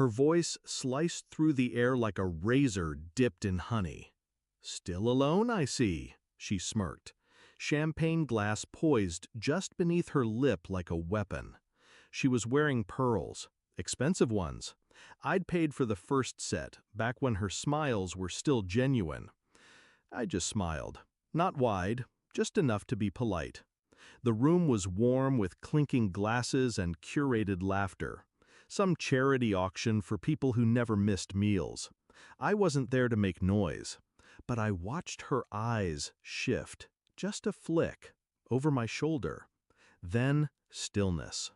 Her voice sliced through the air like a razor dipped in honey. "Still alone, I see," she smirked, champagne glass poised just beneath her lip like a weapon. She was wearing pearls, expensive ones. I'd paid for the first set, back when her smiles were still genuine. I just smiled. Not wide, just enough to be polite. The room was warm with clinking glasses and curated laughter. Some charity auction for people who never missed meals. I wasn't there to make noise, but I watched her eyes shift, just a flick, over my shoulder. Then stillness.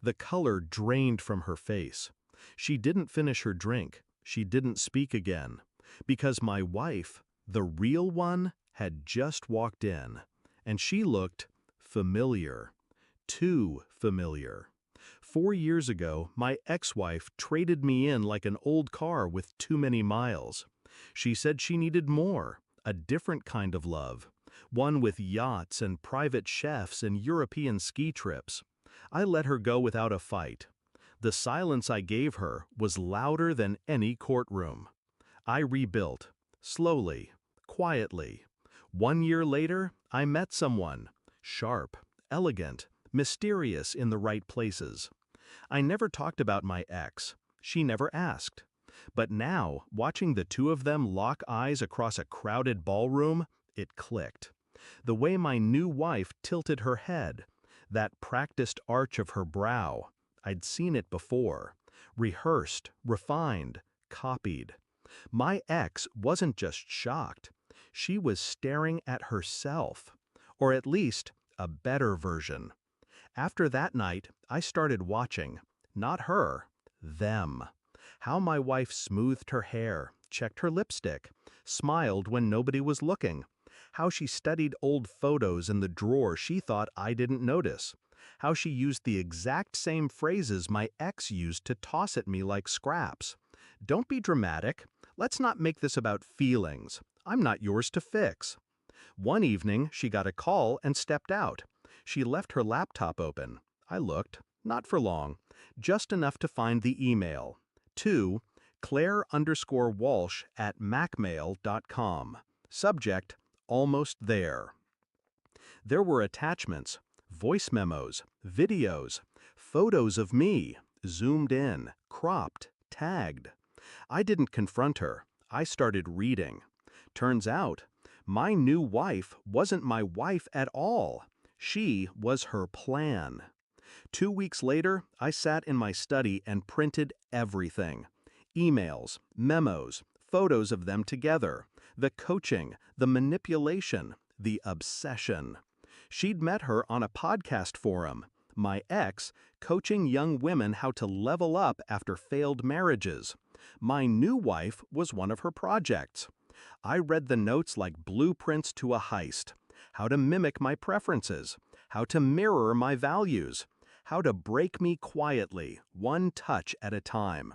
The color drained from her face. She didn't finish her drink. She didn't speak again. Because my wife, the real one, had just walked in. And she looked familiar. Too familiar. 4 years ago, my ex-wife traded me in like an old car with too many miles. She said she needed more, a different kind of love. One with yachts and private chefs and European ski trips. I let her go without a fight. The silence I gave her was louder than any courtroom. I rebuilt, slowly, quietly. 1 year later, I met someone, sharp, elegant, mysterious in the right places. I never talked about my ex. She never asked. But now, watching the two of them lock eyes across a crowded ballroom, it clicked. The way my new wife tilted her head, that practiced arch of her brow, I'd seen it before. Rehearsed, refined, copied. My ex wasn't just shocked. She was staring at herself. Or at least, a better version. After that night, I started watching. Not her, them. How my wife smoothed her hair, checked her lipstick, smiled when nobody was looking. How she studied old photos in the drawer she thought I didn't notice. How she used the exact same phrases my ex used to toss at me like scraps. "Don't be dramatic. Let's not make this about feelings. I'm not yours to fix." One evening, she got a call and stepped out. She left her laptop open. I looked, not for long, just enough to find the email. To Claire_Walsh@macmail.com. Subject, almost there. There were attachments, voice memos, videos, photos of me, zoomed in, cropped, tagged. I didn't confront her. I started reading. Turns out, my new wife wasn't my wife at all. She was her plan. 2 weeks later, I sat in my study and printed everything. Emails, memos, photos of them together, the coaching, the manipulation, the obsession. She'd met her on a podcast forum. My ex, coaching young women how to level up after failed marriages. My new wife was one of her projects. I read the notes like blueprints to a heist. How to mimic my preferences. How to mirror my values. How to break me quietly, one touch at a time.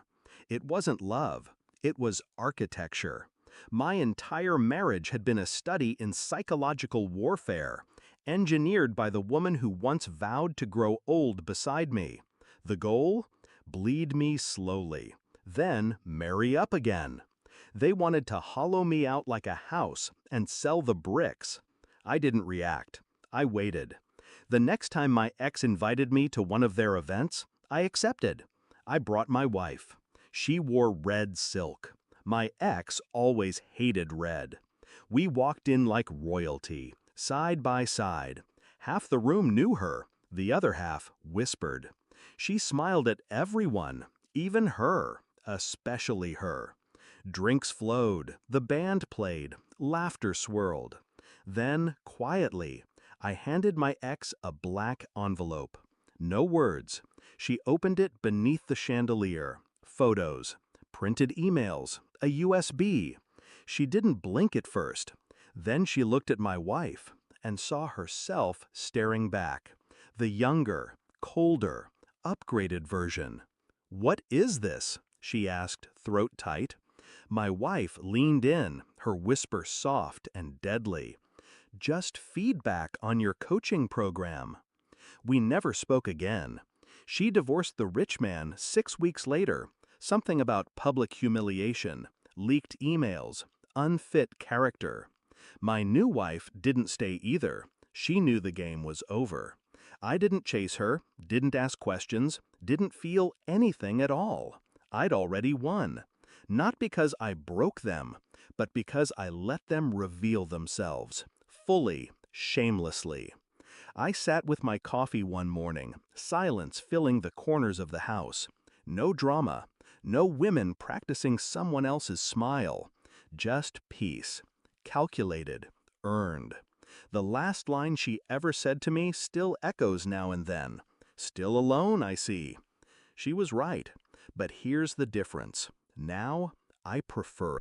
It wasn't love. It was architecture. My entire marriage had been a study in psychological warfare, engineered by the woman who once vowed to grow old beside me. The goal? Bleed me slowly. Then marry up again. They wanted to hollow me out like a house and sell the bricks. I didn't react. I waited. The next time my ex invited me to one of their events, I accepted. I brought my wife. She wore red silk. My ex always hated red. We walked in like royalty, side by side. Half the room knew her, the other half whispered. She smiled at everyone, even her, especially her. Drinks flowed, the band played, laughter swirled. Then, quietly, I handed my ex a black envelope. No words. She opened it beneath the chandelier. Photos, printed emails, a USB. She didn't blink at first. Then she looked at my wife and saw herself staring back. The younger, colder, upgraded version. "What is this?" she asked, throat tight. My wife leaned in, her whisper soft and deadly. "Just feedback on your coaching program." We never spoke again. She divorced the rich man 6 weeks later, Something about public humiliation, leaked emails, unfit character. My new wife didn't stay either. She knew the game was over. I didn't chase her, didn't ask questions, didn't feel anything at all. I'd already won. Not because I broke them, but because I let them reveal themselves, fully, shamelessly. I sat with my coffee one morning, silence filling the corners of the house. No drama, no women practicing someone else's smile. Just peace. Calculated, earned. The last line she ever said to me still echoes now and then. Still alone, I see. She was right. But here's the difference. Now, I prefer